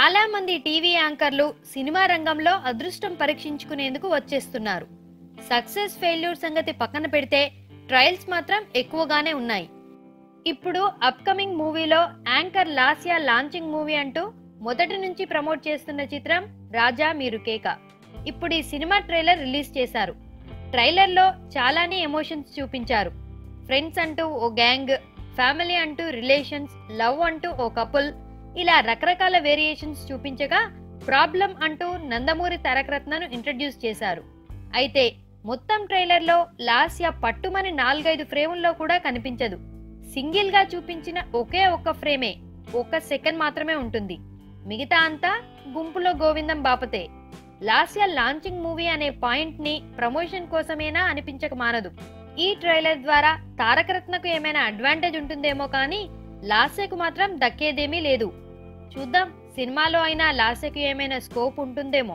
చాలా మంది TV యాంకర్లు cinema రంగంలో అదృష్టం పరీక్షించుకునేందుకు వచ్చేస్తున్నారు. సక్సెస్ ఫెయిల్యూర్ సంగతి పక్కన పెడితే ట్రయల్స్ మాత్రం ఎక్కువగానే ఉన్నాయి. ఇప్పుడు అప్కమింగ్ మూవీలో యాంకర్ లాస్యా లాంచింగ్ మూవీ అంటూ మొదటి నుంచి ప్రమోట్ చేస్తున్న చిత్రం రాజా మీరు కేక. ఇప్పుడు ఈ సినిమా ట్రైలర్ రిలీజ్ చేశారు. ట్రైలర్లో చాలానే ఎమోషన్స్ చూపించారు. ఫ్రెండ్స్ అంటూ ఓ గ్యాంగ్, ఫ్యామిలీ అంటూ రిలేషన్స్, లవ్ అంటూ ఓ కపుల్, ఇలా రకరకాల వేరియేషన్స్ చూపించగా ప్రాబ్లం అంటూ నందమూరి తారకరత్నను ఇంట్రడ్యూస్ చేశారు. అయితే మొత్తం ట్రైలర్లో లాస్యా పట్టుమని 4-5 ఫ్రేముల్లో కూడా కనిపించదు. సింగిల్ గా చూపించిన ఒకే ఒక్క ఫ్రేమే 1 సెకండ్ మాత్రమే ఉంటుంది. మిగతా అంతా గుంపులో గోవిందం బాపతే. లాస్యా లాంచింగ్ మూవీ అనే పాయింట్ ని ప్రమోషన్ కోసమేనా అనిపించక మానదు. ఈ ట్రైలర్ ద్వారా తారకరత్నకు ఏమైనా అడ్వాంటేజ్ ఉంటుందేమో కానీ లాస్యకు మాత్రం దక్కేదేమీ లేదు. చూద్దాం, సినిమాలో అయినా లాస్యకు ఏమైనా స్కోప్ ఉంటుందేమో.